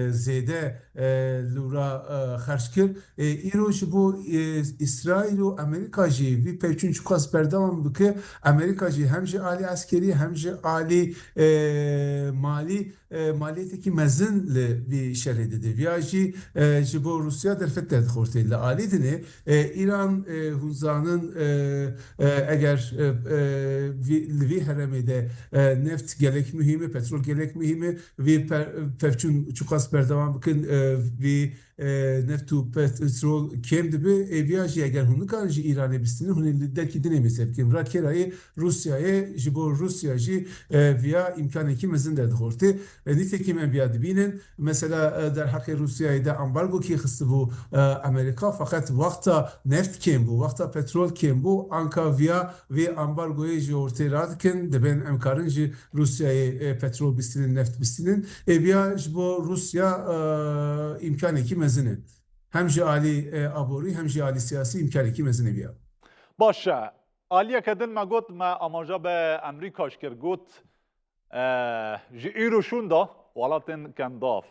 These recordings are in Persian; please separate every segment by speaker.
Speaker 1: زیده لورا خرج کرد ایرو جبو اسرائیل و امریکا جی وی پیچون چکاس بردام بکه امریکا جی هم جی عالی عسکری هم جی عالی مالی مالیتی که مزن لوی شرده ده ویا جی جبو روسیا در فتر خورده لعالی دنه ایران هنزانın eğer لوی هرمه ده neft gerek mühimi, petrol gerek mühimi ve pevçün çukas berdavam bakın ve neft u petrol kem dibi eviyajı eğer hunu kanji İran'e bistini hunu derki dinemiz hepkim rakerayı Rusya'ya jibo Rusya'yı via imkanı ki mezin derdi horti nitekim enbiya dibinin mesela der hakkı Rusya'yı da ambargo ki xıstı bu Amerika fakat vakta neft kem bu vakta petrol kem bu anka via ve ambargoyu ji ortaya radken de ben emkarın ji Rusya'yı petrol bistinin neft bistinin via jibo Rusya imkanı ki mezini hem ji ali abori hem ji ali siyasi imkanı ki mezini via.
Speaker 2: باشه آلیا کدن ما گوت ما آماجا به امریکاش کر گوت جی ایروشون دا ولاتن کنداف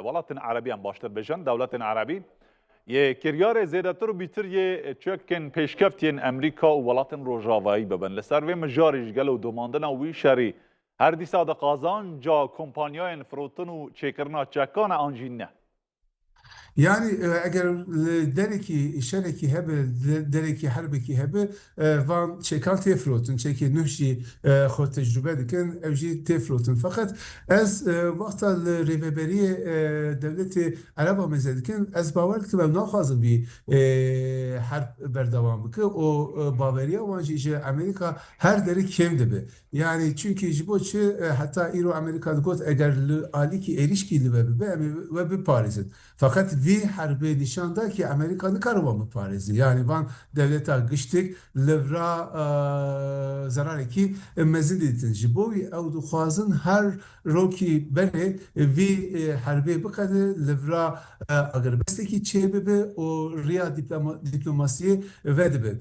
Speaker 2: ولاتن عربی هم باشتر بجن دولت عربی یه کریار زیادتر و بیتر یه چکن پیشکفتین امریکا و ولاتن روجاوایی ببن لسر و مجاریش گلو دوماندن وی شری هر دیسا دا قازان جا کمپانیای فروتن و چکرنا چکان آنجین نه
Speaker 1: Yani eğer dereki şereki hebe dereki harbeki hebe van çekan tefrotun çeki nühşi xo tecrübe dikin evji tefrotun fakat ez vakta reveberiye devleti Araba mezedikin ez baver ki ben naxazım bir harp berdevam bike o baveriye vanjije Amerika her deri kemdi be yani çünkü jiboçi hatta İro Amerika got eğer ali ki erişki ve bir Paris'in fakat vi harbi nişanda ki Amerika'nın karıvamı Paris'i. Yani van devlete gıştık, levra zararı ki mezin dedin. Jibovi evdu xazın her roki bene vi harbi bakadı levra agarbesteki çebebe o riya diplomasiye vedebe.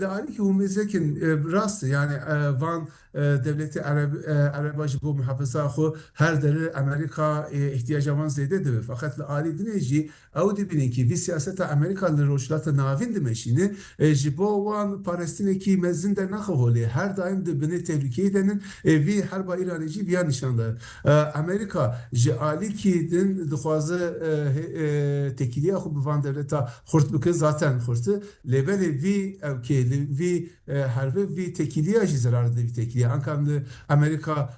Speaker 1: Leali ki humezekin rast yani van devleti Arabacı bu muhafaza xo her deri Amerika ihtiyacı van zeyde de fakat leali dineci او dibine ki vi siyaseta Amerikalı roşlata navin demeşini jibo wan Palestine ki mezin de nakholi her daim de bine tehlike edenin vi harba İraneci bir nişanda Amerika ji ali ki din dixwazı tekiliye xu van devleta xurt bike zaten xurtu lebele vi ki vi harbe vi tekiliye ji zarar de vi tekiliye ankamlı Amerika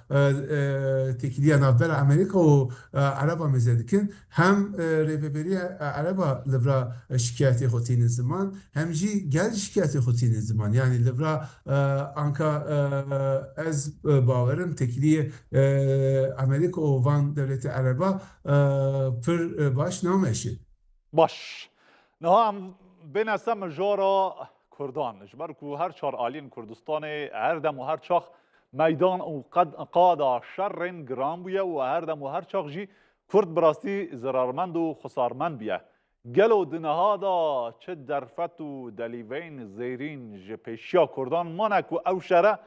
Speaker 1: tekiliye navber Amerika o Araba mezedikin hem reveberiye Araba libra şikayeti xotinin zaman hem jî gel şikayeti xotinin zaman yani libra anka ez bawerim tekiliye Amerika o van devleti Araba pir baş nameşi.
Speaker 2: باش نها هم بنسم جارا کردان جبر کو هر چهار آلین کردستان هر دم و هر چاخ میدان و قد قادا شرن گرام بیا و هر دم و هر چاخ جی کرد براستی زرارمند و خسارمند بیا گلو دنها دا چه درفت و دلیوین زیرین جپیشیا کردان مانک و او شره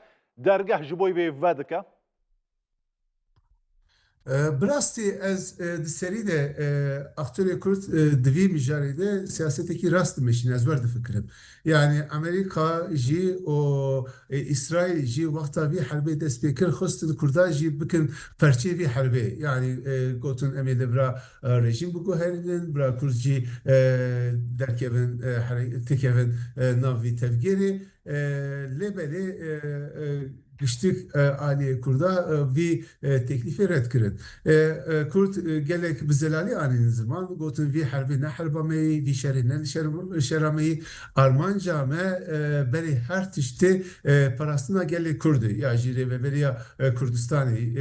Speaker 2: درگه جبوی به ودکه
Speaker 1: براستی از سری de aktörü Kürt divi mijaride siyasetteki rast meşin ez verdi fikrim. Yani Amerika ji o İsrail ji vakta bir harbe despekir xustin Kurda ji bikin perçe bir harbe. Yani gotun emede bra rejim bu herinin bra Kürtçi derkevin tekevin navi tevgeri lebeli Giştik Ali Kurda vi teklifi red kirin. Kurt gelek bizelali anın zaman gotun vi harbi ne harbameyi vi şerine şerameyi Armanca me beri her tişte parasına gelek Kurdu. Ya jire ve beri Kurdistani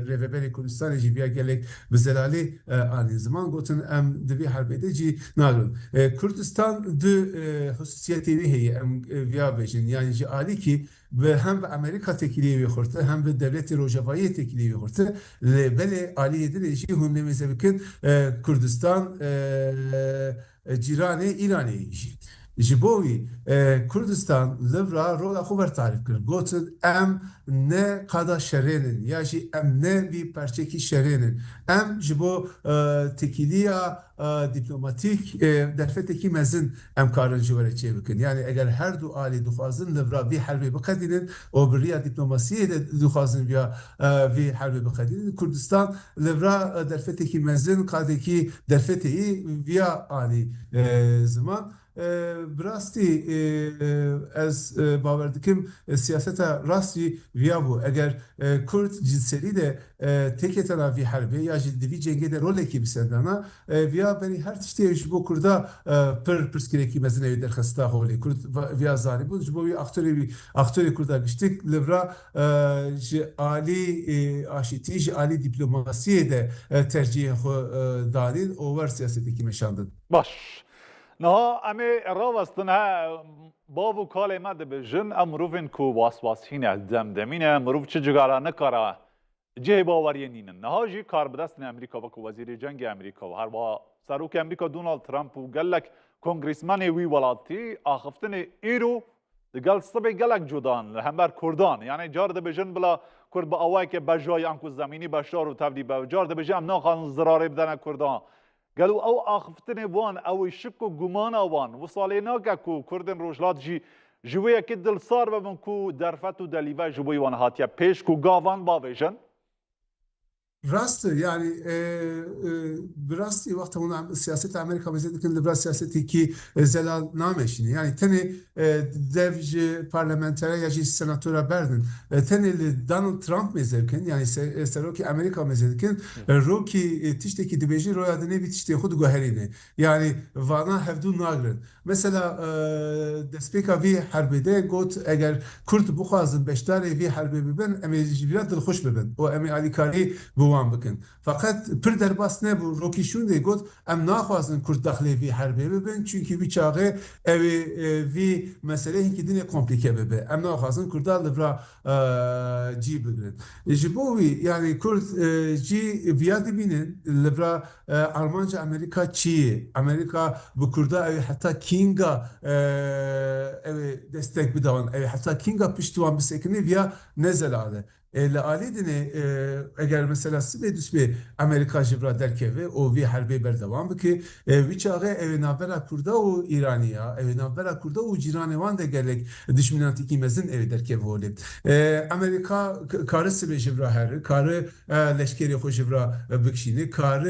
Speaker 1: reveberi Kurdistani jiviya gelek bizelali anın zaman gotun em de vi harbede ji nagın. Kurdistan de hususiyeti vi heye em viya bejin yani ji Ali ki ve hem Amerika tekiliye khurte hem de devleti Rojavayı tekiliye khurte bele aliyedin eşi hunnemeze bikin Kürdistan cirane İran'ı işi. جبوی کردستان لورا رولا خوبر تعریف کرد گوتن ام نه قدا شرینن یا جی ام نه بی پرچکی شرینن ام جبو تکیلیا دیپلماتیک درفتکی مزن ام کارن جوره چه بکن یعنی اگر هر دو آلی دخوازن لورا وی حربی بقدرن و بریا دیپلماسی دخوازن بیا وی حربی بقدرن کردستان لورا درفتکی مزن قادکی درفتی ویا آلی زمان براستی از باور دکم سیاست راستی ویا بو اگر کرد جنسلی ده تکی تناوی حربی یا جدی جنگی ده روله کی بسندانا ویا بری هر تشتیش بو کردا پرسکری کی مزنه در خسته هولی کرد ویا زاری بود جبو اکتوری کردا گشتک لورا عالی آشتیج عالی دیپلماسی ده tercih dalil over siyaseti ki meşandın.
Speaker 2: باش نه امی راوستن ها بابو کال ما دبجن امروفن کو واسواسین دمدمینه مروف چه جگارا نکارا جه باوری نینن نه جی کار بدست امریکا و کو وزیر جنگ امریکا و هر با سروک امریکا دونالد ترامپ و گلک کنگریسمن وی ولاتی آخفتن ایرو دگل صبح گلک جدان همبر کردان یعنی جار دبجن بلا کرد با اوای که بجای انکو زمینی بشار و تبدی به جار دبجن ناخان ضراری بدن کردان قالوا او اخفتني وان او يشكوا جمانا وان وصالينا كو كردن روجلات جي جوية كدل صار بمن كو درفتو دليفا جوي وان هاتيا بيش كو غافان باويجن
Speaker 1: Rastı yani براستی وقت اون سیاست امریکا مزید کن لبرا سیاستی کی زلال نامشینی yani teni devj parlamentere ya ji senatora berdin teni Donald Trump mezevkin yani seroki Amerika mezevkin roki tişteki dibeji royadını bir tişte xud goherine yani vana hevdu nagrin mesela despeka vi harbide got eğer Kürt buxazın beştari vi harbi bibin emi jibirat dil xoş bibin o emi alikari بوان بکن فقط پر در باس نبو روکیشون دی گفت ام ناخوازن کرد داخلی وی حربی ببین چونکی وی چاقه اوی وی مسئله هنگی دینه کمپلیکه ببین ام ناخوازن کرد لبرا جی بگرن جبوی یعنی کرد جی بیادی بینن لبرا آلمانجا امریکا چیه امریکا bu kurda evi hatta Kinga evi destek bidavan evi hatta Kinga piştuvan bir sekini via nezelade لعالیدنه اگر مثلا سبیدوس به امریکا جبرا درکه و وی حربی بردوام بکی وی چاقه اوی نابرا کرده و ایرانیا اوی نابرا کرده و جیرانوان ده گلک دشمناتی کی مزن اوی درکه ولی امریکا کار سبی جبرا هر کار لشکری خوش جبرا بکشینه کار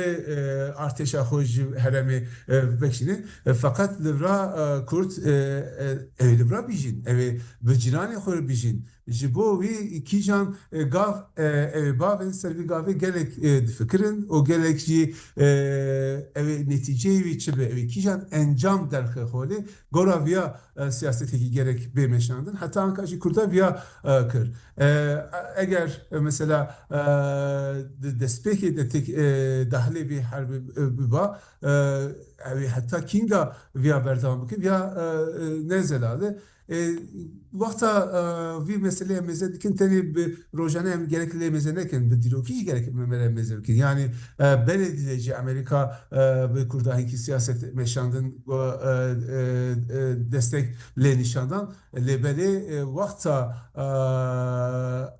Speaker 1: ارتشا خوش هرمی بکشینه فقط لبرا کرد اوی لبرا بیجین اوی بجیرانی خور بیجین جبو وی کیجان گاف باون سروی گاوی گلک فکرن و گلک جی نتیجه وی چه به کیجان انجام در خاله گورا ویا سیاستی که gerek بمشاندن حتی آنکه چی کرده ویا کر اگر مثلا دسپیکی دهلی بی حرب با حتی کینگا ویا بردام بکن ویا نزلاده وقتا وی مسئله مزه دیکن تنی به روزانه هم gerekli meze nekin به دیروکی gerek meze nekin yani belediyeci Amerika به kurdahi siyaset meşandın destekle nişandan lebeli vakta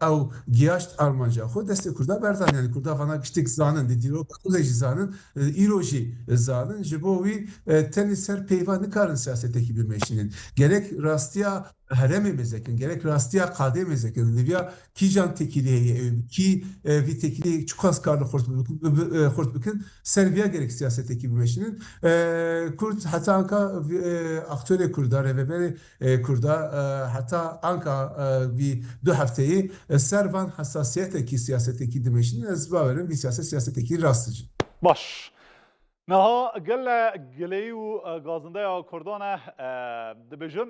Speaker 1: ev giyaşt Almanca xo destek kurda berdan yani kurda vana giştik zanın de dirok kuzeji zanın iroji zanın jibovi teni ser peyvan nikarın siyasetteki bir meşinin gerek rastiya heremi mezekin gerek rastiya kade mezekin livya kijan tekiliye ki vi tekiliye çukas karlı xort bikin serviya gerek siyasetteki bir meşinin Kürt hatta anka aktörü kurda reveberi kurda hatta anka bir 2 hafteyi servan hassasiyeteki siyasetteki demeşinin ezbaverin bir siyasetteki rastıcı.
Speaker 2: باش نها قل قليو غازنده كردان دبجن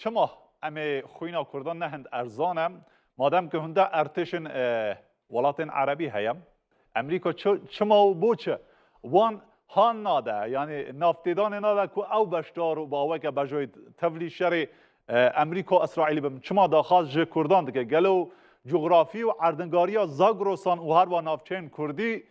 Speaker 2: چما امی خوینا کردان نهند ارزانم مادام که هنده ارتشن ولاتن عربی هیم امریکا چما و بوچه وان هان ناده یعنی نافتیدان ناده که او بشتار و باوه که بجوید تفلی شر امریکا اسرائیلی بم چما داخاز جه کردان دکه گلو جغرافی و اردنگاری زاگروسان و هر و نافچین کردی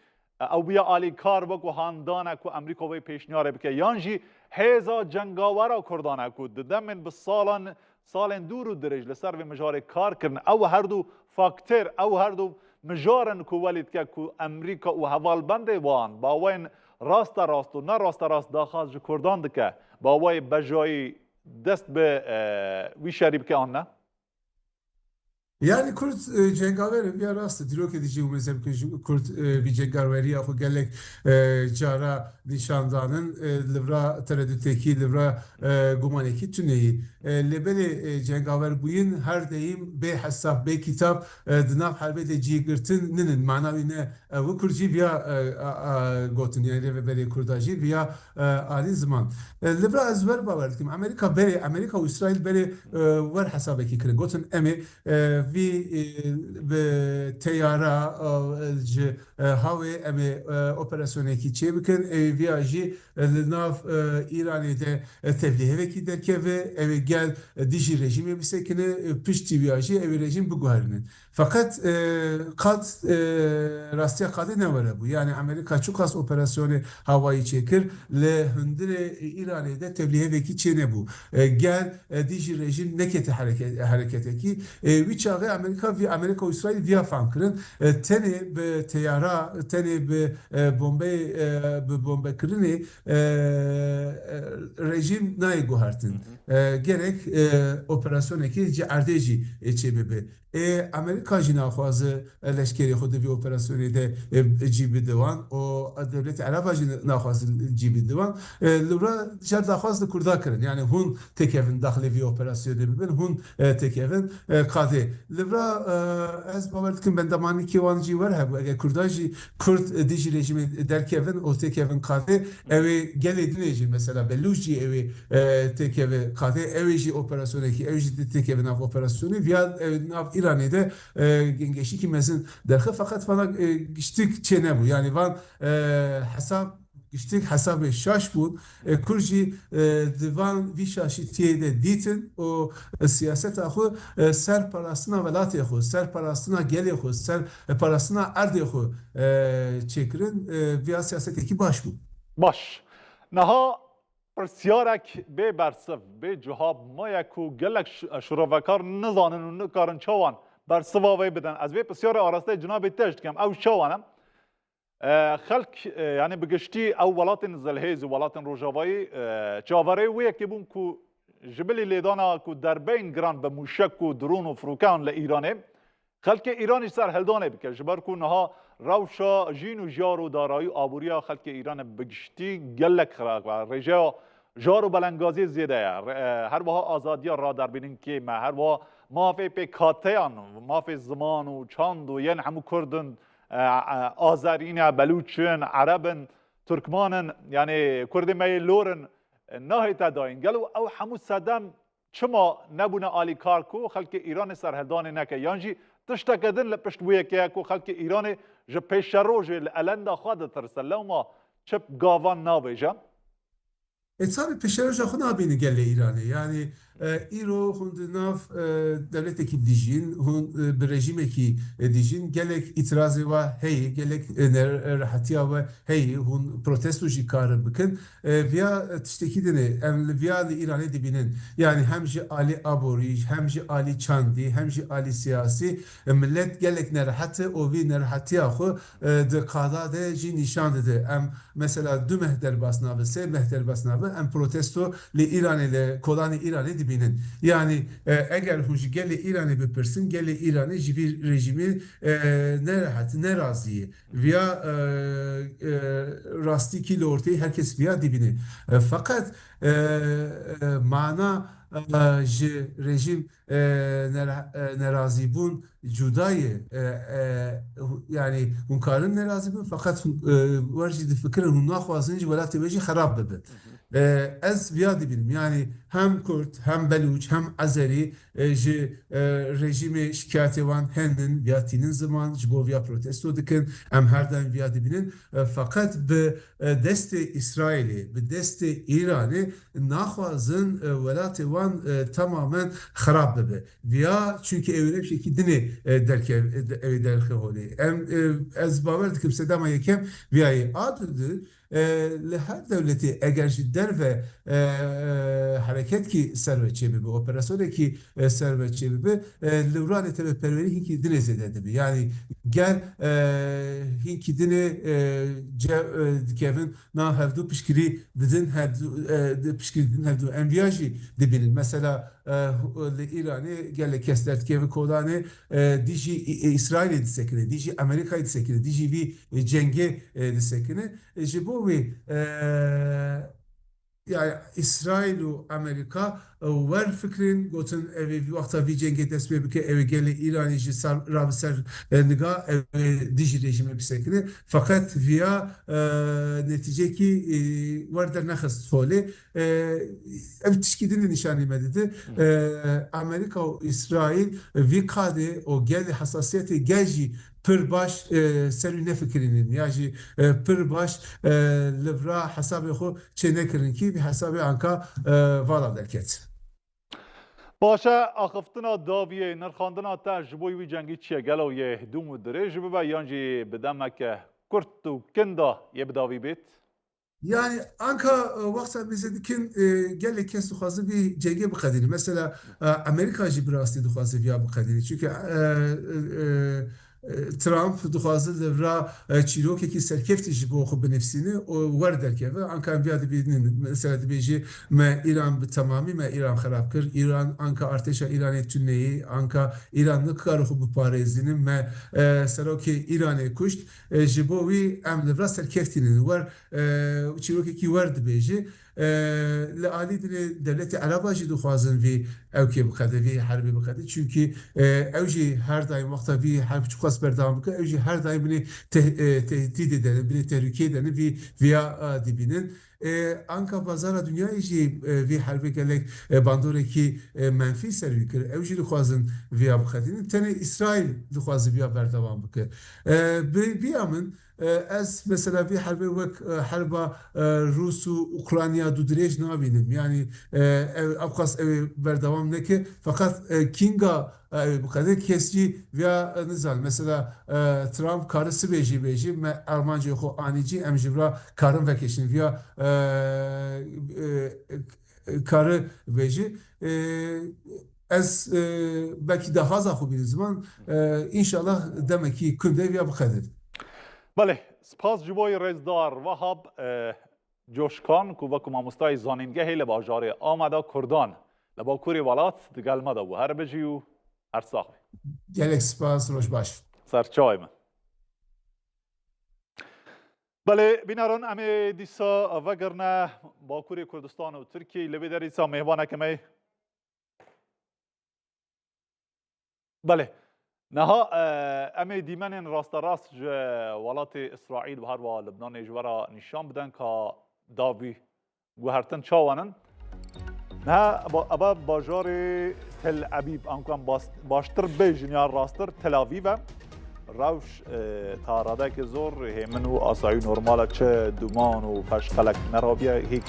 Speaker 2: او بیا آلی کار بکو هاندانه کو امریکا وی پیشنیاره بکه یانجی هیزا جنگاورا کردانه کو دمن به سالن دور و درج لسر و مجار کار کرن او هر دو فاکتر او هر دو مجارن کو ولید که کو امریکا و حوال بنده وان با وین راست و نه راست داخل جو کردان دکه با وی بجایی دست به وی شریب که آن نه
Speaker 1: Yani Kurt cengaver bir arası dilo edici umezem Kurt bir cengaver ya gelek cara nişandanın livra tereddütteki livra gumaneki tüneyi lebeli cengaver buyun her deyim be hesap be kitap dınav halbede cigirtin ninin manavi ne bu kurci via gotun yani lebeli kurdajı via ali zaman livra ezber bavardım Amerika ve İsrail beri var hesabeki kire gotun emi وی به تیاره هاوی امی اپراسیونی کی چه بکن وی آجی لناف ایرانی ده تبلیغ وکی درکه و اوی گل دیجی رژیمی بسکنه پشتی وی آجی اوی رژیم بگوهرنن fakat kad rastya kadı ne var bu? Yani Amerika çok az operasyonu havayı çekir le hündire İran'da tebliğe veki çene bu. Gel diji rejim nekete harekete ki viçağı Amerika İsrail via fankırın teni be teyara teni be bombe kırını rejim nayı guhartın. Gerek operasyonu ki ardeci çebebe. Amerika jina xwazı leşkeri xود وی operasyonu de جیب دوان و devlet Arap jina xwazı جیب دوان lura şer daxwaz kurda kirin yani hun tekevin daxili vی operasyonu de bibin hun tekevin qadi lura ez bawer dikim bendamani ki wan jî var hebu eger kurdaji Kurd dijî rejimi derkevin o tekevin qadi evi gelê dinê jî mesela Belûc jî evi tekevi qadi evi jî operasyonu ki evi jî tekevin av operasyonu via nav İran'da gengeşi ki mezin derxe fakat falan giştik çene bu yani van hesap giştik hesabı şaş bu kurji divan vi şaşitiye de ditin o siyaset ahı ser parasına velat yahu ser parasına gel yahu ser parasına erd yahu çekirin via siyaseteki baş bu.
Speaker 2: باش نها پرسیارک به برسف به جهاب ما یکو گلک شروفکار نزانن و نکارن چوان برسوا وی بدن از وی پرسیار آراسته جناب تشت کم او چوانم خلق يعني بقشتي او ولاتن زلهيز ولاتن روجاوي چاوري وي كيبون كو جبلي ليدانا كو دربين جران بموشك و درون و فروكان لايراني خلق ایرانی سر هلدانه بکر جبر کو نها روشا جین و جار و دارایی آبوریا خلق ایران بگشتی گلک خراق و رجا جار و بلنگازی زیده هر وها آزادی را در بینین که ما هر وها مافی پی کاتیان مافی زمان و چاند و ین همو کردن آذرین بلوچن عربن ترکمانن یعنی کرد می لورن نهی تداین گلو او همو صدم چما نبونه آلی کار کو خلق ایران سر هلدانه نکه یانجی تشتكدن لبشت وياك كو خلق ايراني جو بيشروج الالندا خاد ترسلوما چپ گاوان نابجا
Speaker 1: Tabii peşeroj xuna nabini gelle İran'ı yani İro hundunav devleteki dijin hun bir rejimeki dijin gelek itirazı var hey gelek rahatiya ve hey hun protestoji karı bıkın via tişteki dene via İran'ı dibinin yani hemji Ali Abori hemji Ali Çandi hemji Ali siyasi millet gelek nerhatı o vi nerhatiya xu de qada de ji nişandı em mesela dü mehder basnavı se mehder basnavı em protesto li İran'ı le kolani İran'ı dibinin yani eğer huji gele İran'ı bepirsin gele İran'ı jivi rejimi ne rahat ne razı via rastiki ile ortaya herkes via dibini fakat mana ji rejim nerazî bûn cudayê yani hûn karin nerazî bûn fakat wer jî difikirin hûn naxwazin ji welatê wê jî xerab bibe ez via dibînim yani hem Kurd hem Belûç hem Azerî ji rejimê şikayetê wan henin via tînin ziman ji bo via protesto dikin em her dem via dibînin fakat bi destê İsraîlê bi destê İranê naxwazin welatê wan van tamamen xarab bibe. Via çünkü evre bir şekilde dini derke derke holi. Ez baver dikim sedama yekem viyayı adıdı. Her devleti eğer der ve hareket ki servetçi bibi, operasyon ki servetçi bibi, Livrani teveperveri hinki dine zededi bi. Yani gel hinki dine dikevin na hevdu pişkiri didin hevdu pişkiri didin hevdu enviyajı dibinin. Mesela İran'ı gel kesler dikevin kodane diji İsrail'e disekine, diji Amerika'yı disekine, diji vi cenge disekine. Jibo ve yani İsrail ve Amerika wer fikrin gotin evi vakta vi cenge tesbih bike evi gele İran'ı rabser niga diji rejimi bisekine fakat via netice ki var der naxas toli ev tişkidini nişani medidi Amerika ve İsrail vi kade o gele hassasiyeti gelji پر باش سری نفکرینین یا جی پر باش لبرا حساب خو چه نکرین کی به حساب آنکا والا درکت
Speaker 2: باشه آخفتنا داویه نرخاندنا تا جبوی وی جنگی چیه گلو یه دوم و دریج ببا یانجی بدمک کرت و کندا یه بداوی بیت
Speaker 1: Yani Anka vaksa bize dikin gel kes duhazı bir cenge bu kadini. Mesela Amerika jibrasti duhazı ya bu kadini. Çünkü Trump duhazı devra çirok ki serkefti jibo xu benefsini o var derke ve Anka bir birinin mesela dibeci me İran tamamı me İran xarab kır. İran Anka arteşa İran tünneyi Anka İranlı karı bu parezinin me seroki İran'e kuşt jibo vi em devra serkeftinin var çiroki ki var dibeci لعالی دولت عرب جی دخوازن وی او که بخده وی حربی بخده چونکی او جی هر دایم وقتا وی حرب چخواست بردام بکن او جی هر دایم بینی tehdit edelim, bini tehlike edelim via dibinin. Anka pazara dünyayı jî vê herbê gelek bandorekî menfî servîkir ew jî dixwazin vêya bixedînin tenê İsrail dixwaze vêya berdewam bike biya min ez mesela vê herbê wek herba Rûs û Ukrayna du dirêj nabînim yani ew xwast ew berdewam neke fakat kinga bixede kesî vêya nizan mesela Trump karı sibêjî me Almancayê xwe anîcî em ji vira karin vekeşin vêya karı veji ez belki daha za xu bir zaman inşallah demek ki kunde vêya bixedin.
Speaker 2: بله سپاس جبوی رزدار وهاب جوشکان کو وکو مامۆستای زانینگهی لباژارê Ameda Kurdan li Bakurê welat digelme de bû her bijî û her saxî
Speaker 1: Gelek spas roj baş.
Speaker 2: Serçavê min بله بیناران ام دیسا وگرنه باکوری کردستان و ترکیه لبی در دیسا مهبانه کمی بله نها ام دیمن راست راست ولات اسرائیل و هر و لبنان جورا نشان بدن که داوی گوهرتن چاوانن نه ابا باجار تل ابیب انکم باشتر بیجن یا راستر تل آویو روش تاراده که زور همن و آسایی نرماله چه دومان و پشقلک نرابیه هیک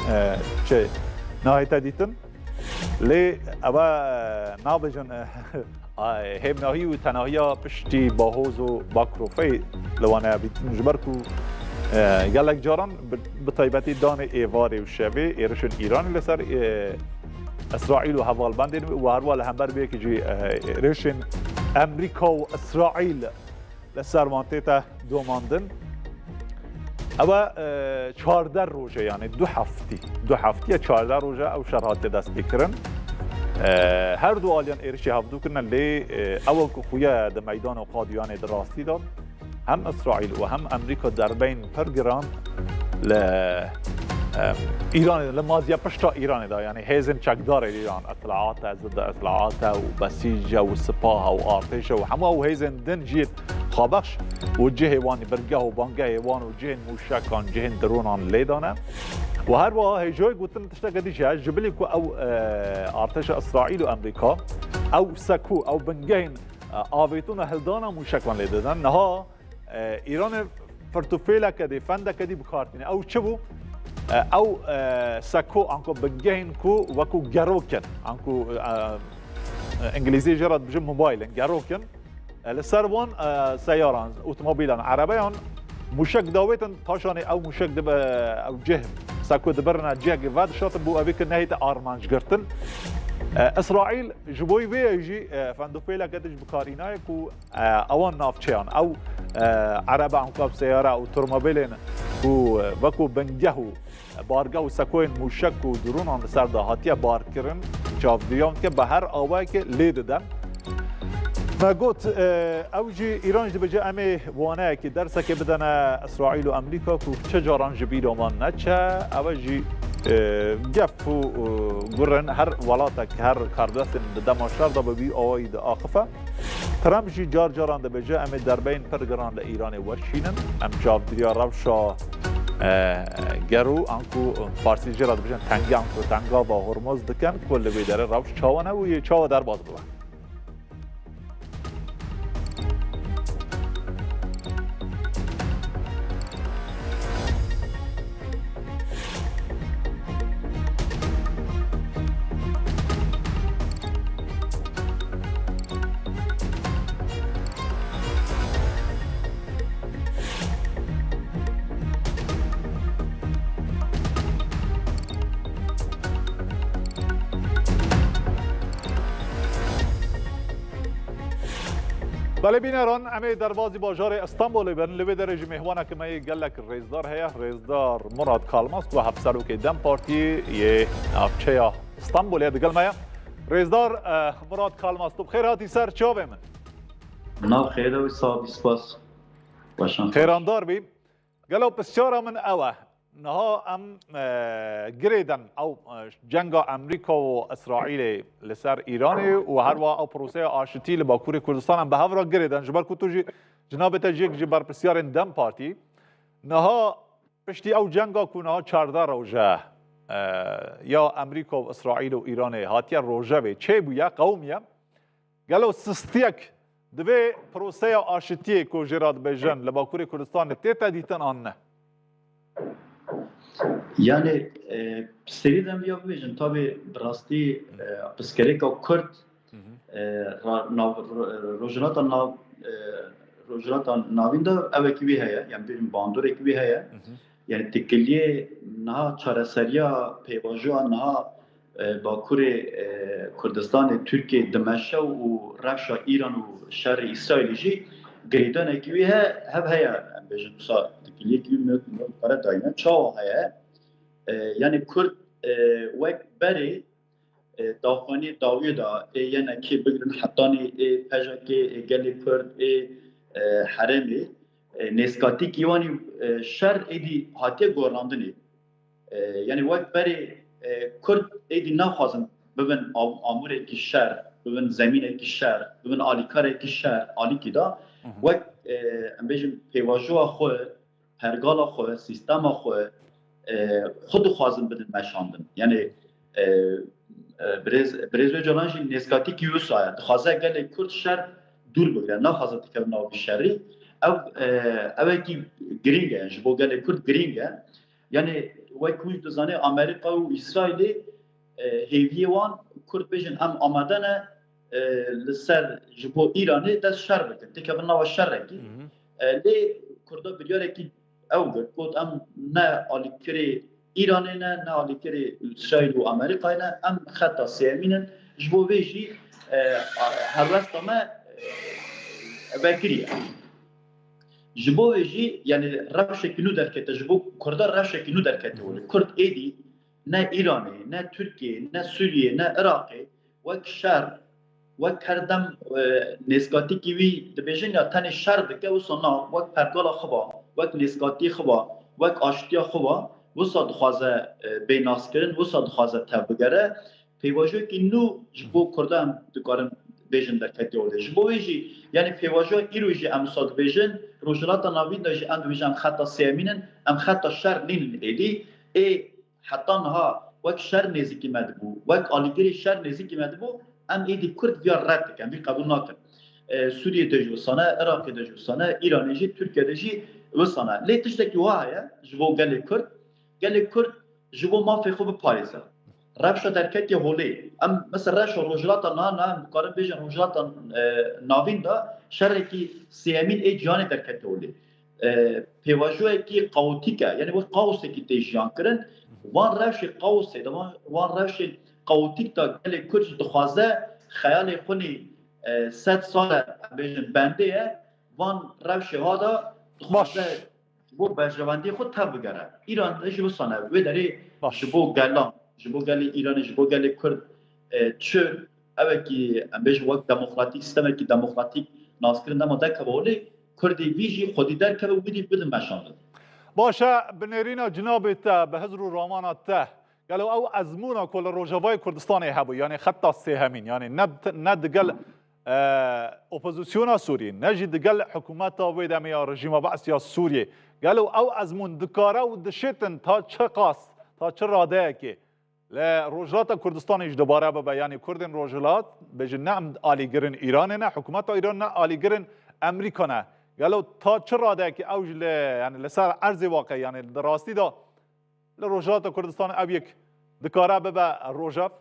Speaker 2: چه نهایت دیتن لی ابا نابجن هم نهی و تنهایی پشتی باهوز و باکروفی لوانه بیتن جبرکو گلک جاران بطایبتی دان ایواری و شبه ایرشن ایرانی لسر اسرائیل و حوال بندین و هروال همبر بیه که جی ایرشن امریکا و اسرائیل لسر منطقه دوماندن اما 14 روزه یعنی دو هفته 14 روزه او شرحات دست بکرن هر دو آلیان ایرشی هفدو کنن لی او که خویا در میدان و قادیان دراستی داد هم اسرائیل و هم امریکا در بین پرگران ایران لمازیا پشتا ایران دا یعنی هیزن چکدار ایران اطلاعات ضد اطلاعات و بسیج و سپاه و ارتش و همه و هیزن دن جیت خابخش و جه وانی برگه و بانگه وان و جه موشکان جه درونان لیدانه و هر واه هیجوی گوتن تشتا قدیشه جبلی کو او ارتش اسرائیل و امریکا او سکو او بنگهین آویتون هلدانا موشکان لیدادن نها ایران فرتوفیلا کدی فنده کدی بکارتینه او چه بو او سکو انکو بنگهین کو وکو گروکن انکو انگلیزی جرد بجم موبایل گروکن لسر وان سیاران اتومبیلان عربیان مشک داویتن پاشانی او مشک دب او جه سکو دبرنا جه گفت شات بو ابیک نهیت آرمانج گرتن اسرائیل جبوی ویجی فندوفیلا قدش بکارینای کو اوان نافچیان او عربه انقاب سیاره او ترموبیلین کو وکو بنجهو بارگاه و سکوین موشک و درون آن سر دهاتی بار کردن چاودیان که به هر آوایی که لید دادن ما گفت اوجی ایران جد بجا امی وانه که درسه که بدن اسرائیل و امریکا که چه جاران جبید امان نچه اوجی گف و گرن هر ولاتک هر کاردست دماشار دا ببی آوایی دا آخفه ترامپ جی جار جاران دا بجا امی در بین پرگران لإیران ورشینن ام چاودریا روشا گرو انکو فارسی جرات بجن تنگا انکو تنگا با هرمز دکن کل بیداره روش چاوانه و یه چاو در باز بوان بله بینران امی دروازی بازار استانبول بن لبی درجه مهوانه که می گلک رئیسدار هیا رئیسدار مراد کالماس و هفسرو که دم پارتی یه نافچه استانبول دگل مایا رئیسدار مراد کالماس تو بخیر هاتی سر چاو من
Speaker 3: ناو خیر و صاحب سپاس باشن
Speaker 2: خیراندار بی گلو بسیار من اوه نها ام گریدن او جنگ امریکا و اسرائیل لسر ایران و هر وا او پروسه آشتی لباکور کردستان هم به هفرا گریدن جبر کتو جی جناب تجیک جبر بسیار دم پارتی نها پشتی او جنگا کو نها 14 روزه یا امریکا و اسرائیل و ایران هاتیا روزه به چه بویا قومیا گلو سستیک دوی پروسه آشتی کو جراد بجن لباکور کردستان تیتا دیتن آن نه
Speaker 3: yani seriden bir yapıyorum tabi rasti psikolojik o Kürt rojlata navinda evki bir heye yani bir bandur ekibi heye yani tekliye naha çareseriya peyvajua naha Bakuri Kurdistan Türkiye Dimeşe و Rafşa İran و şer İsrail'i geridan ekibi hep heye bejin sa tekliye ekibi para dayına çao heye yani Kürt وek beri داخانی داوی دا یعنی که بگیرن حتانی پژکی گلی کرد حرمی نسکاتی کیوانی شر ایدی هاتی گوراندنی یعنی وقت بری کرد ایدی نخوازن ببین آمور کی شر ببین زمین کی شر ببین آلیکار کی شر آلیکی دا وقت امبیجم پیواجو خو پرگال خو سیستم خو خود خوازن بدن مشاندن یعنی برز جلانجی نسکاتی کیوس آید خوازه گله کرد شر دور بگیره نه خوازه تکر ناوی شری او کی گرینگه جبو گله کرد گرینگه یعنی وای کوی دزانه امریکا و اسرائیل هیوی وان کرد بجن ام آمدنه لسر جبو ایرانی دست شر بکن تکر ناوی شر کی لی کرده بریاره کی او گرد ام نه آلیکری ایرانی نه آلیکری اسرائیل و امریکا نه ام خطا سیمینن جبو ویجی هر وقت ما بکریه جبو ویجی یعنی روش کنو درکته جبو کردار روش کنو درکته ولی کرد ایدی نه ایرانی نه ترکیه نه سوریه نه عراقی وک شر وک کردم نسکاتی کیوی دبیجن یا تن شر بکه و سنا وک پرگال خبا وک نسکاتی خبا وک آشتی خبا وسط خوازه بیناس کردن وسط خوازه تبگره پیواجو که نو جبو کردم دکارن بیجن در کتی اوله جبو ویجی یعنی پیواجو ایرویجی امساد بیجن روشلات ناوین داجی اند بیجن خطا سیمینن ام خطا شر نین ایدی حتی نها وک شر نزیکی مدبو وک آلیگری شر نزیکی مدبو ام ایدی کرد ویا رد کن وی قبول نکن سوریه دجو سانه عراق دجو سانه ایرانی جی ترکیه دجی و سانه لیتش دکی واه جبو گلی کرد قال كرد جبو ما في خوب باريزا رفشة دركتي هولي ام مثلا رفشة روجلاتا نا مقارن بيجن روجلاتا نافين دا شركي سيامين اي جاني دركتي هولي پیواژوی کی قوتیکه یعنی و قوسی کی تیجان کرن وان روش قوسی دما وان روش قوتیک تا گل کج دخوازه خیال خونی 100 سال بیشن بنده وان روش ها دا دخوازه بو بجواندی خود تب بگره ایران جبو سانه و داری جبو گلان جبو گلی ایران جبو گلی کرد چه اوه کی بیش وقت دموکراتیک سیستم کی دموکراتیک ناس کردن اما دکه بولی کردی ویژی خودی در که بودی بدن مشانه
Speaker 2: باشه بنرینا جناب تا به حضور رامان تا قالوا او ازمونا كل روجافاي كردستان هبو يعني خط السهمين يعني ند قال اوبوزيسيون سوري نجد قال حكومات ويدام يا رجيم بعث يا سوريا قالوا او ازمون دكارا ودشتن تا چقاس تا چراداكي لا روجلات كردستان ايش دوباره بابا يعني كردن روجلات بجنعم آلي جرن ايراننا حكومات ايران آلي جرن امريكانا قالوا تا چراداكي اوج يعني لسر ارز واقع يعني دراستی دا لروجلات كردستان ابيك دكارا بابا روجاف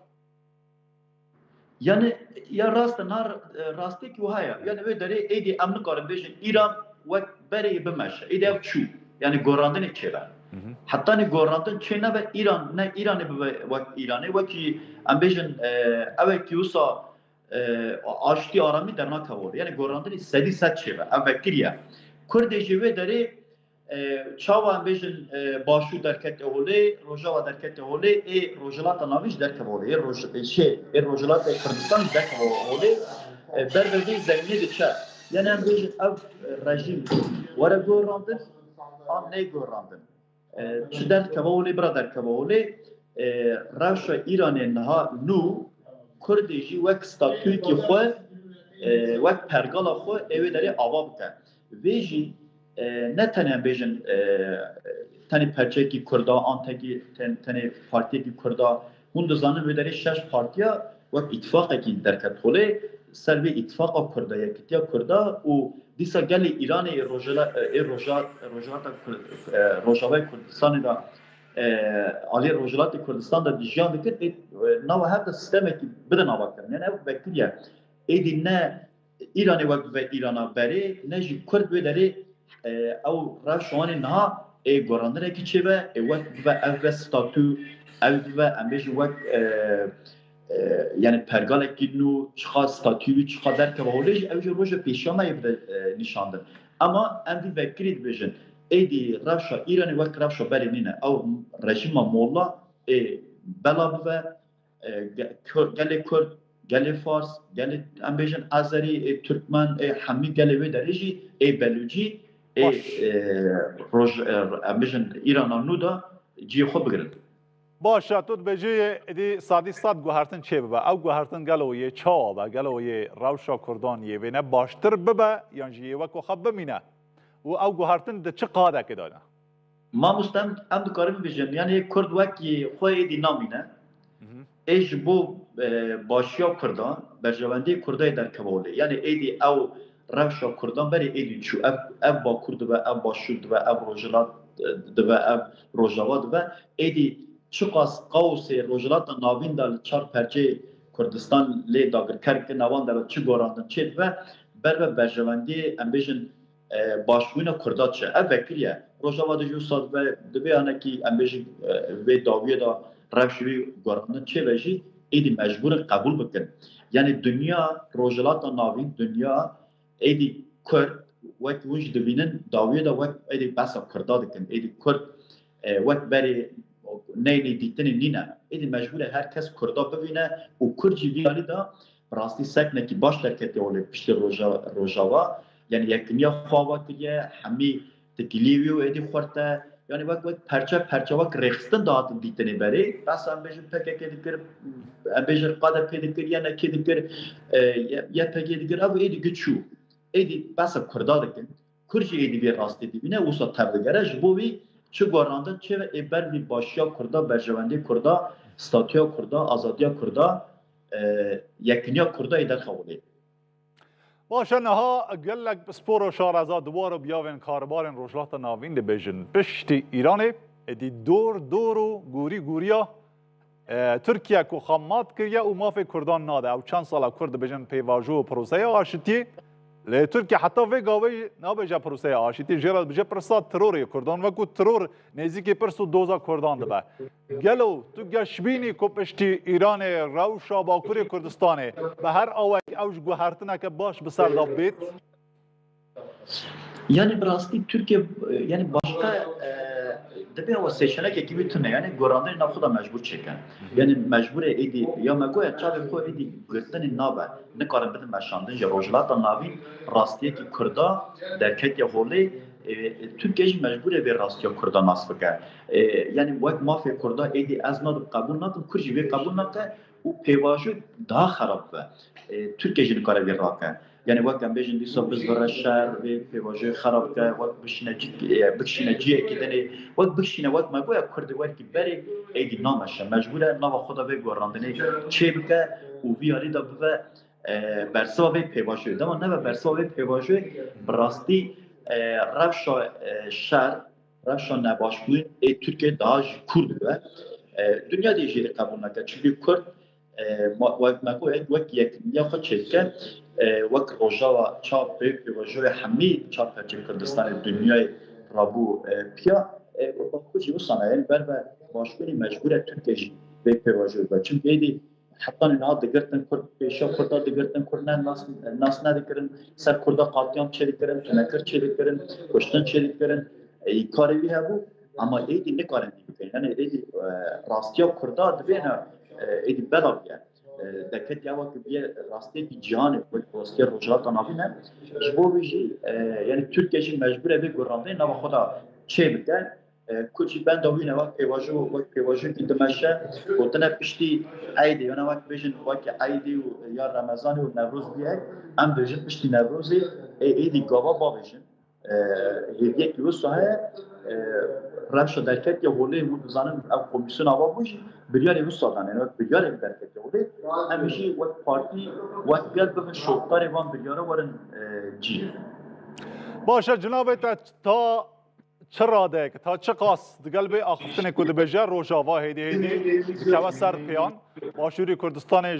Speaker 3: يعني يا راست نار راستك وهاي يعني بدري ايدي امن قارن بيش ايران وقت بري بمش ايدي شو يعني غوراندن كيلا حتى ني غوراندن چنا به ایران نه ایران به وقت ایرانی وقتی ام بيجن اوه کیوسا آشتی آرامی در ناکاور يعني غوراندن سدی صد چه اوه کریه کرد جوه داری چاوا ام بيجن باشو درکت اوله روجا و درکت اوله ای روجلات ناویش درکت اوله ای روج شی ای روجلات کردستان درکت اوله بربردی زمینی دچه يعني ام بيجن او رژیم ورا غوراندن آن نه غوراندن چه درکت اوله برادر کبوله روشا ایران نها نو کردیجی وقت ستاتوی کی خو وقت پرگالا خو اوی داری آوا بکن ویجی نه تنها بیجن تنی پرچه کی کردا آنتگی تنی پارتی کی کردا هون دزانه وی داری 6 پارتیا وقت اتفاق کی درکت خوله سر اتفاق کردا یکتیا کردا و دیسا گلی ایران روجاوی کردستان دا علی روجلات کردستان دا دیجان دکت نو هر دا سیستمی که بدن آوا کرن یعنی او بکریه ایدی نه ایرانی وقت و ایرانا بری نه جی کرد و داری او راشوانی نه ای گراندنه کی چه و وقت و او ستاتو او و امبیج وقت yani pergalek nu çıka statüyü çıka derken olej evce roja peşama evde nişandır. Ama endi vekrid bejin. Edi Rafşa İran'ı vek Rafşa belinine av rejima molla bela ve gele Kürt gele Fars gele ambejin Azeri Türkmen Hami gele ve dereci Beluci roj ambejin İran'a nu da ciho bigirdi.
Speaker 2: باشه تو بجی دی سادی صد گوهرتن چه ببا او گوهرتن گلو یه چاوا با گلو یه روشا کردان یه وینه باشتر ببا یعنی یه وکو خب بمینه و او گوهرتن ده چه قاده که دانه
Speaker 3: ما مستم ام دکارم بیجم یعنی کرد وکی خوی دی نامینه ایش بو باشیا کردان برجواندی کردای در کبوله یعنی ایدی او روشا کردان بری ایدی چو اب با کرد و اب با شد و اب روجلات و اب روجاوات و ایدی چقاس قوس روجلات ناوین دال چار پرچه کردستان لی داگر کرد نوان دال چه گوراندن چه و بر برجواندی امبیجن باشوینا کردات چه اف وکریه روجاوات جو ساد و دبی آنه کی امبیجن و داویه دا روشوی گوراندن چه وجی ایدی مجبور قبول بکن یعنی دنیا روجلات ناوین دنیا ایدی کرد وقت وش دبینن داویه دا وقت ایدی بس کردات کن ایدی کرد وقت بری نیلی دیتنی نینه ایدی مجبوره هر کس کردا ببینه و کرجی بیالی دا راستی سکنه کی باش درکتی اولی پشت روجاوا یعنی یکنیا خواوا کریه همی تکلیوی و ایدی خورده یعنی وقت پرچه وقت رخستن داد دیتنی بری بس هم بیجن پکه که دیگر هم بیجن قاده پیدا کر یا نکی دیگر یا پکه دیگر او ایدی گچو ایدی بس کردا دکن کرجی ایدی بی راستی دیبینه اوسا تبدگره جبوی چه گوراندن چه و ایبر بی باشیا کردا برجواندی کردا ستاتیا کردا آزادیا کردا یکنیا کردا ایدر خوولی
Speaker 2: باشه نها گلک سپور و شارزا دوار بیاوین کاربارن روجلات ناوین دی بیجن پشتی ایرانی ادی دور و گوریا ترکیه کو خامات کریه و مافی کردان ناده او چند ساله کرد بجن پیواجو و پروسه آشتی لی ترکیه حتی وی گاوی نابجا پروسه آشتی جرد بجا پرسات تروری کردان وکو ترور نزدیکی پرسو دوزا کردان دبه گلو تو گشبینی کو پشتی ایران روشا باکوری کردستانه به هر اوک اوش گوهرتنه که باش بسر داب بیت
Speaker 3: Yani براستی ترکیه yani başka دبی او سیشنه که میتونه یعنی گوراندن ناف خدا مجبور چکن یعنی مجبور ایدی یا مگویا چاله خو ایدی گرتن نابه نکارن بدن مشاندن یا روجلات ناوی راستیه که کردا در کتی هولی ترکیه مجبوره به راستی کردا نصف که یعنی وقت مافی کردا ایدی از نادم قبول نکن کرجی به قبول نکن و پیواجو daha خراب به ترکیه نکاره به راکه yani وقت هم بیشتر دیسا بزرگ شهر و پیواژه خراب که وقت بکشینه جیه که دنی وقت بکشینه وقت مگویا کرده وقت که بری ایدی نامشه مجبوره نام خدا به گوراندنی چه بکه و بیاری دا به برسوا به پیواژه دما نه برسوا به پیواژه براستی رفشا شهر رفشا نباشگوین ترکیه داج کرد به دنیا دیجی قبول نکرد چون کرد وقت مگویا وقت یک یا خود چه وقت روجاوا چاپ پیواژه همی چاپ کردستان دنیای رابو پیا با کجی وصلنا يعني بربا باشكوني مجبورة تركيا به پیواژه و چون بیدی حتی اینها دگرتن کرد پیشا کردا دگرتن کردن ناس ندیکرن سر کردا قاطیان چلی کرن تنکر چلی کرن کشتن چلی کرن ای کاری بی هبو اما ایدی نکارن دیگه یعنی ایدی راستیا کردا دبینا ایدی بدل بیان دکت یا وقت بیه راستی کی جهان واسه روجلات نافینه جبو بیجی یعنی ترکیه مجبوره به گرانده نه خدا چه بکن کجی بند آوینه وقت پیواژو کی دمشه گفتن پشتی عیدی یا وقت بیشن وقت عیدی و یا رمضان و نوروز بیه ام بیشن پشتی نوروزی عیدی گاوا با بیشن هدیه کی وسه رفش درکت یا ولی بود زنم او کمیسیون آوا بوشی بیاری وسادن یعنی بیاری درکت یا ولی همیشه وقت پارتی وقت بیاد بفن شوکتاری وان بیاره ورن جی
Speaker 2: باشه جناب تا چرا دک تا چه قاس دقلبی آخفتن کد بجر روجاوا هیدی که سر پیان باشوری کردستان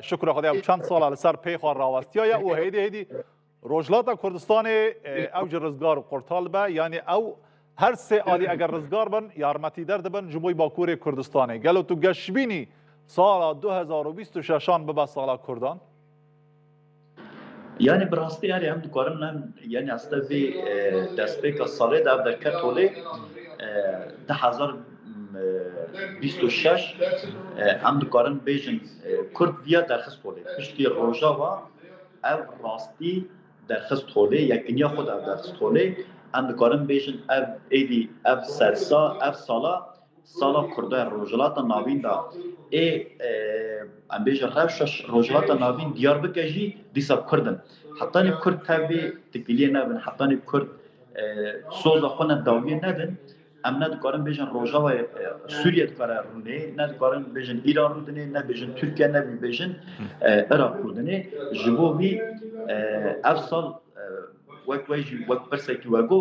Speaker 2: شکر خدا چند سال على سر پی خوار راوستی یا او هیدی روجلات کردستان اوج رزگار قرطال به یعنی او هر سه آلی اگر رزگار بن یارمتی درد بن جموی باکور کردستانه گلو تو گشبینی سال 2026 ببا سال کردان
Speaker 3: yani براستی یاری هم دکارم نه یعنی اصلا به دستپیک ساله در کتولی 2026 هم دکارم بیشن کرد ویا درخست تولی پشتی روجاوا او راستی درخست تولی یکنیا خود او درخست تولی هم دکارم بیشن او ایدی او سرسا او سالا کرده روجلات ناوین دا ام بیشتر روش روجلات ناوین دیار بکشی دیساب کردن حتی نی کرد تابی تکلیه نبن حتی نی کرد سوز خونه داویه نبن ام ندکارن بیشتر روجاوا سوریه دکاره رونه ندکارن بیشتر ایران رودنه نه بیشتر ترکیه نه بیشتر عراق رودنه جبوی افسال وقت برسکی وگو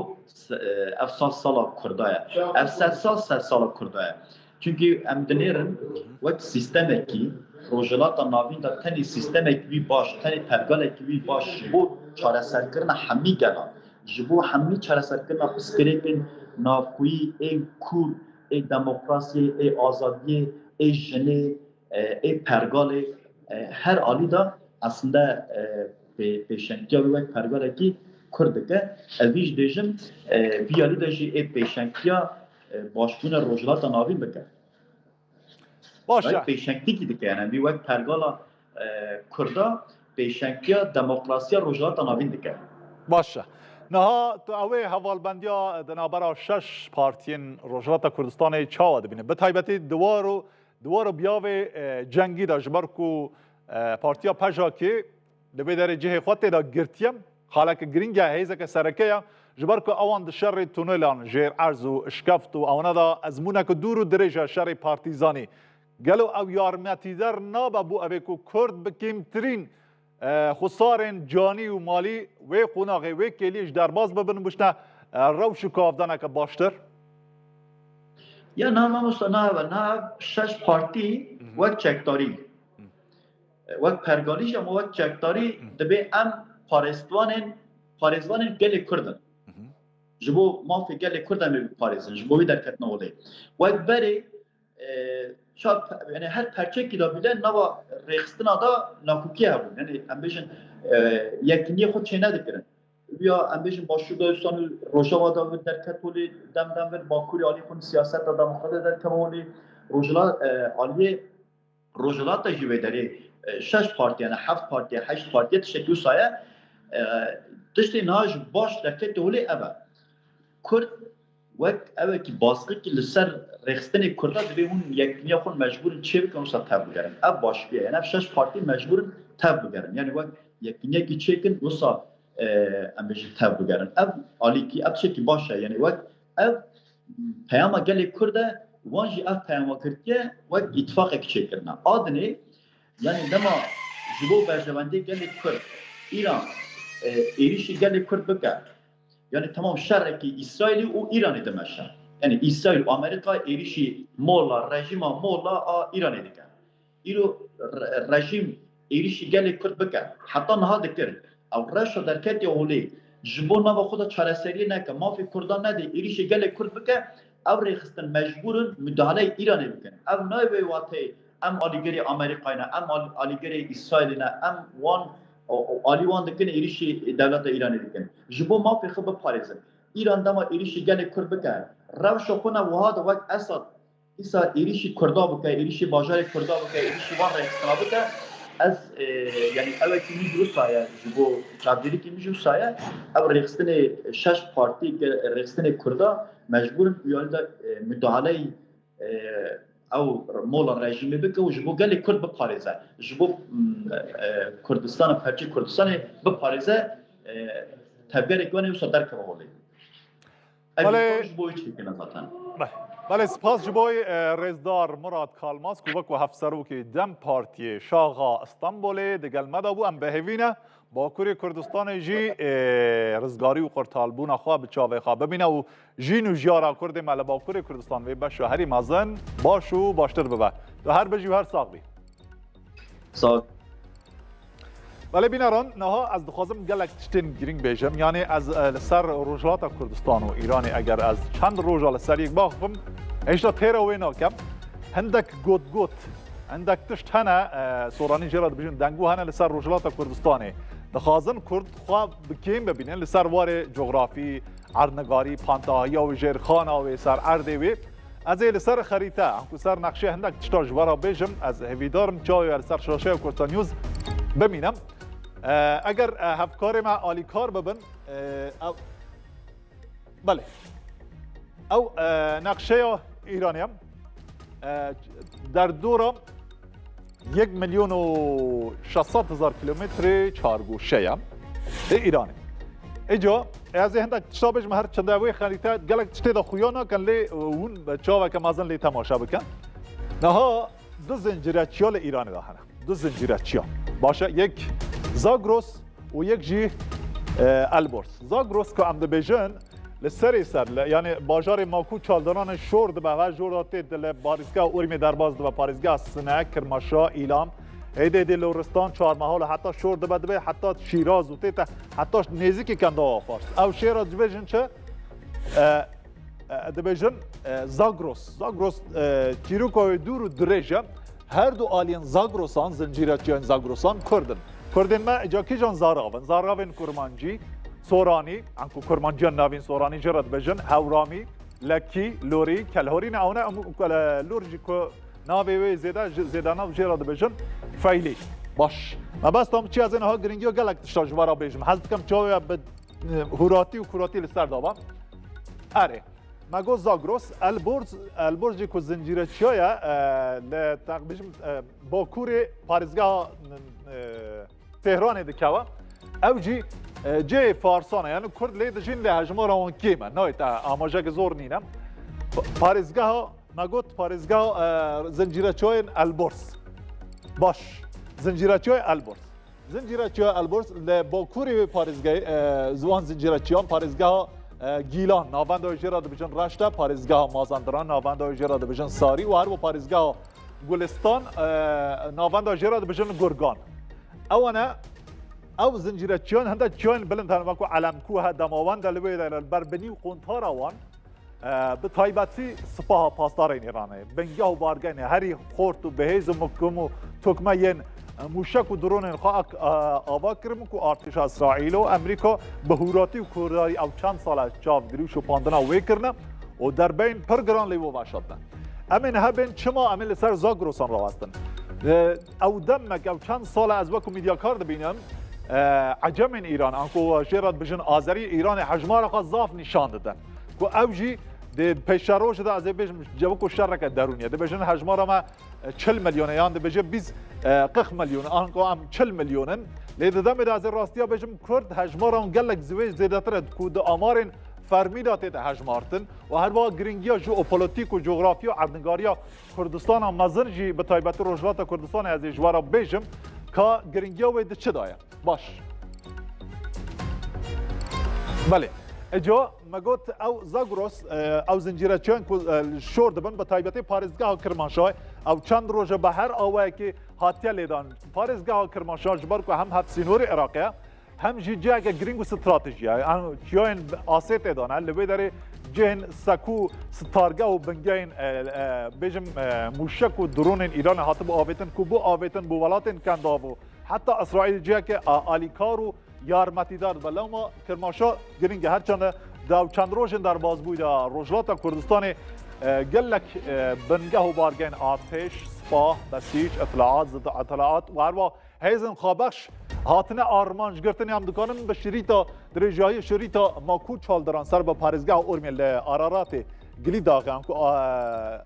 Speaker 3: افسال سالا کردایه افسال سالا کردایه çünkü em dinirin وقت سیستمی کی روجلات ناوین دا تنی سیستمی کی باش تنی پرگاله کی باش بو چاره سرکرنا همی گلا جبو همی چاره سرکرنا پسکریکن نافوی ای کور ای دموکراسی ای آزادی ای جنی ای پرگاله her ali da aslında peşenkiya ve pergale ki kurdike eviş dejim viyali da ji peşenkiya başbuna rojlata navin bike.
Speaker 2: باشه
Speaker 3: پیشنگی دیگه یعنی بی وقت پرگالا کردا پیشنگی دموکراسی روجلات ناوین دیگه
Speaker 2: باشه نه تو اوی حوالبندیا دنابرا 6 پارتین روجلات کردستان چاوا دبینه به تایبتی دوارو بیاوی جنگی دا جبرکو پارتیا پژا کی دبی درجه خاطر دا گرتیم خالک گرینگا هیزه که سرکه جبرکو اوان د شر تونلان جیر ارز و اشکفت و اونا دا ازمونه که دور درجه شر پارتیزانی گلو او یارمتی در نابا بو اویکو کرد بکیمترین خسارن جانی و مالی و قناغی و کلیش در باز ببین بشنه روش کافدانه که باشتر
Speaker 3: یا نه مامۆستا نه شش پارتی وەک چەکداری وەک پەرگالیش ئەمە وەک چەکداری دەبێ ئەم پارێزوانên gelê Kurdin ji bo mafê gelê Kurdan ê biparêzin ji bo wî derketina olê wek berê yani her perçekî da bile nava rêxistina da nakûkî hebûn yani em bêjin yekîniyê xwe çê nedikirin ya em bêjin Başûrda Rojava da vir derket olê dem vir Bakurê alî xwe siyaseta demokratê derkeve olê aliyê Rojhilat jî vê derê 6 partiye yani 7 partiye 8 partiye tiştekî wisa ye tiştê niha ji baş derketê olê ev e Kurd wek evekî baskikî li ser rêxistinê Kurda divê hûn yekîniya xwe mecbûrin çê bikin wisa tev bigerin ev başpiye yani ev 6 partî mecbûrin tev bigerin yani wek yekîniyekî çêkin wisa em bêjin tev bigerin ev alîkî ev tiştekî baş e yani wek ev peyama gelê Kurd e wan jî ev peyamagirtiye wek îtifaqekî çêkirine adinê yani dema ji bo berjewendê gelê Kurd İran êrişî gelê Kurd bike yani tamam şerrekî İsrailî û İranê dimeşe yani İsrail û Amerîka êrişî molla rejima molla a İranê dike îro rejim êrişî gelê Kurd bike heta niha dikir ew reşa derketê olê ji bo nava xwe de çareseriyê neke mafê Kurdan nedê êrişî gelê Kurd bike ev rêxistin mecbûrin müdahaleyê İranê bikin ev nayê watê em alîgerê Amerîkayê ne em alîgerê İsrailê ne em wan alî wan dikin êrişî devleta İranê dikin ji bo mafê xwe biparêzin İran dema êrişî gelê Kurd bike rewşa xwe ne wiha de wek Esad îsa êrişî Kurda bike êrişî bajarê Kurda bike êrişî wan rêxistina bike ez yani evekî min ji wisa ye ji bo çavdêrîkî min ji wisa ye ev rêxistinê 6 partî rêxistinê Kurda mecbûrin uyalî de müdahaleyê ew mola rejimê bike û ji bo gelê Kurd biparêze ji bo Kurdistana perçê Kurdistanê biparêze tevgerek wan ê wisa derkeve olê ji bo wî çêkine zaten
Speaker 2: بله سپاس جبوی رزدار مراد کالماس کو وکو هفسروکی دم پارتی شاغا استانبول دگل مدا بو ام بهوینه باکوری کردستان جی رزگاری و قرطالبون خواه بچاوه خواه ببینه و جین و جیارا کرده مال باکوری کردستان و بشو هری مازن باشو باشتر ببه و هر بجی و هر ساق بی
Speaker 3: ساق
Speaker 2: ولی بیناران نها از دخوازم گلک تشتین گرینگ بیجم یعنی از سر روجلات کردستان و ایرانی اگر از چند روجال سر یک باخفم ایشتا تیره وی ناکم هندک گوت هندک تشت هنه سورانی جراد بیجن دنگو هنه لسر روجلات کردستانی دخوازن کرد خواه بکیم ببینن لسر وار جغرافی عرنگاری پانتاهی و جرخان و سر عرده وی از لسر خریطه انکو سر نقشه هندک تشتا جوارا بیجم از هویدارم چاوی لسر شاشه کردستان نیوز ببینم اگر هفکار ما آلیکار ببن بله او نقشه ایرانیم در دوره 1,600,000 کیلومتر چارگوشه ایرانی اجا از هندک تشابج مهر چندوی خریطه گلک تشته دا خویانا کن لی اون چاوه که مازن لی تماشا بکن نها دو زنجیرچیال ایرانی داهنه دو زنجیرچیال باشه یک زاگرس و یک جی البرز زاگرس که ام دبیجن لسری سر یعنی باجار ماکو چالدران شورد به و جورات دل پاریزگاه اوریم درباز و پاریزگاه سنه کرماشا ایلام ایده دل لورستان چهار محال حتی شورد به حتی شیراز و تیتا حتی نزدیک کنده فارس او شیراز دبیجن چه دبیجن زاگرس تیروکای دور و درجه هر دو آلین زاگروسان زنجیرچیان زاگروسان کردن ما اجا کی جان زاراون کرمانجی سورانی انکو کرمانجیان ناوین سورانی جرد بجن هورامی لکی لوری کلهوری نه لورجی کو ناوی زیدا ناو جرد بجن فعلی باش ما بس تام چی از اینها گرینگی و گلک تشتا جوارا بجم حالت کم چاوی به هوراتی و کوراتی لسر دابا اره مگو زاگروس البرز کو زنجیرچیایا لتقبیجم باکور پاریزگاه تهران دکاوا او جی فارسانه یعنی کرد لید جین له هجمار اون کیما نایت آماجه زور نینم پاریزگاه مگوت پاریزگاه زنجیرچیای البرز باش زنجیرچیای البرز ل باکور پاریزگاه زوان زنجیرچیان پاریزگاه گیلان ناوند جرا دبیجن رشته پارێزگاها مازندران ناوند جرا دبیجن ساری و هر و پارێزگاها گلستان ناوند جرا دبیجن گرگان اونا او زنجیره چیان هنده چیان بلند هنوکو علمکو ها دماوند لوی بربنی و قنطار آوان به تایبتی سپاه پاسدارین ایرانه بنگاه و بارگین هری خورت و بهیز و مکم و تکمه ین موشک و درون خواه آوا کرم که ارتش اسرائیل و امریکا بهوراتی و کورداری او چند سال چاو دریوش و پاندنا وی کرنه و در بین پرگران لیو باشدن امین هبین چما امین لسر زاگروسان راوستن او دمک او چند سال از وکو میدیاکار دبینم عجم ایران انکو جراد بجن آذری ایران حجمار خاص ضاف نشان دادن که اوجی ده پیشروش ده از بیش جوکو شرکت درونیه ده بجن حجمار ما 40 میلیون یان ده بجه بیز قخ میلیون انکو ام 40 میلیونن لیده دم ده از راستیا بجم کرد حجمار اون گلک زویج زیاده ترد که ده آمارن فرمیدات ده حجمارتن و هر با گرینگیا ژئوپلیتیک و جغرافیا و اردنگاریا کردستان هم مزرجی به تایبت روجلات کردستان از جوارا بیشم که گرینگیا و ده چه دایا باش بله اجا مگوت او زاگروس او زنجیره چند که شور دبن به تایبتی پارێزگاه کرمانشاه او چند روزه به هر آوه که هاتیه لیدان پارێزگاه کرمانشاه جبر که هم هفسینور عراقیه هم جیجه اگه گرینگ و استراتژیه چیان آسیت دانه لبه داره جهن سکو ستارگه و بنگین بیجم موشک و درون ایران هاتب آویتن که بو آویتن بو ولاتن کندابو حتی اسرائیل جه که آلیکار و یارمتی داد بلا ما کرمانشاه گرینگ هرچند دو چند روزن در باز بود روجلات کردستان گلک بنگه و بارگین آتش سپاه بسیج اطلاعات ضد اطلاعات و هر هیزن خابخش هاتنه آرمانج گرتنی هم دکانم به شریطا درجایی شریطا ماکو چال دران سر به پارێزگاه اورمیل آرارات گلی داغه هم که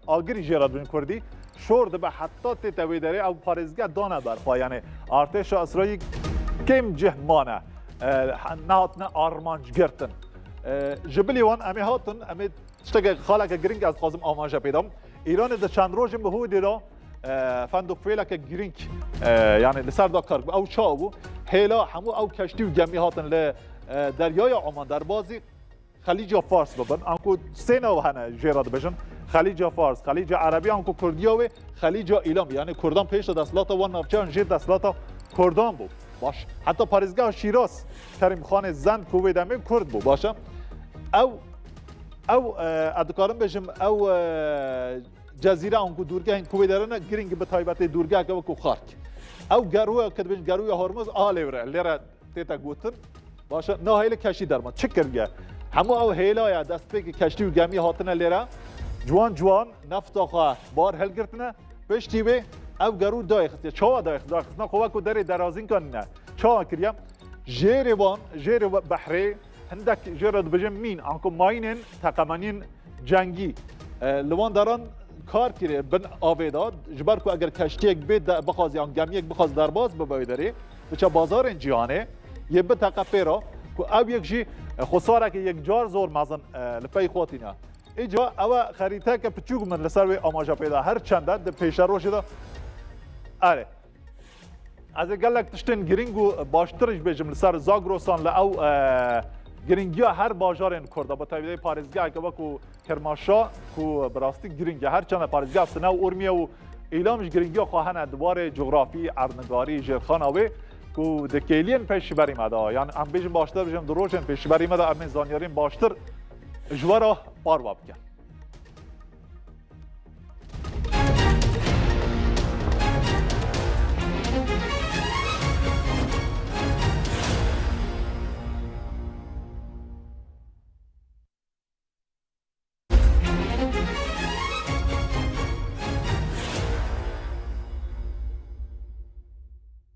Speaker 2: آگری جراد بین کردی شورد به حتی تتویداری او پارێزگاه دانه برخواه یعنی ارتش اسرائیل کم جهمانه نهاتنه آرمانج گرتن جبلی وان امی هاتن امی تشتگه خالک گرینگ از خازم آمانجا پیدام ایران ده چند روز به هودی را فندق فیلک گرینگ یعنی لسر دا کار او چاو هیلا همو او کشتی و گمی هاتن ل دریای عمان در بازی خلیج فارس ببن انکو سینا و هنه جیراد بشن خلیج فارس خلیج عربی انکو کردیا و خلیج ایلام یعنی کردان پیش دستلات و نافچان جیر دستلات کردان بود باش حتی پارێزگاه شیراز کریم خان زند کوی دمه کرد بود باشه او ادکارم بشم او جزیره انکو دورگاه این کوی دارن گرینگ به تایبت دورگاه که وکو خارک او گروه که بین گروه هرمز آلیوره لیره تیتا گوتن باشه نه هیل کشتی درمان چه کرگه همو او هیلا دست پیک کشتی و گمی هاتنه لیره جوان نفت آخواه بار هل گرتنه پشتی به او گروه دای خسته چاوا دای خسته نه خواه که داره درازین کنه چاوا کریم جیر بحری هندک جرد بجم مین انکو ماینن تقمانین جنگی لوان دارن کار کرده بن آویداد جبر که اگر کشتی یک بید بخواز یا گمی یک بخواز درباز ببایداری بچه بازار جیانه یه به تقفه را که او یک جی خساره که یک جار زور مازن لپی خواتینا ایجا او خریطه که پچوک من لسر وی آماجا پیدا هر چنده ده پیش روش ده آره از گلک تشتن گرینگو باشترش بجم لسر زاگروسان لأو گرینگیا هر باجارن کرده با تایبیده پارێزگاه که وکو کرمانشاه که براستی گرینگیا هر چند پارێزگاه سنه و ارمیه و ایلامش گرینگیا خواهن دوباره جغرافی اردنگاری جرخاناوی که دکیلین پیش بریم ادا یعنی ام بیجم باشتر بجم دروژن پیش بریم ادا امین زانیارین باشتر جوارا پارواب کن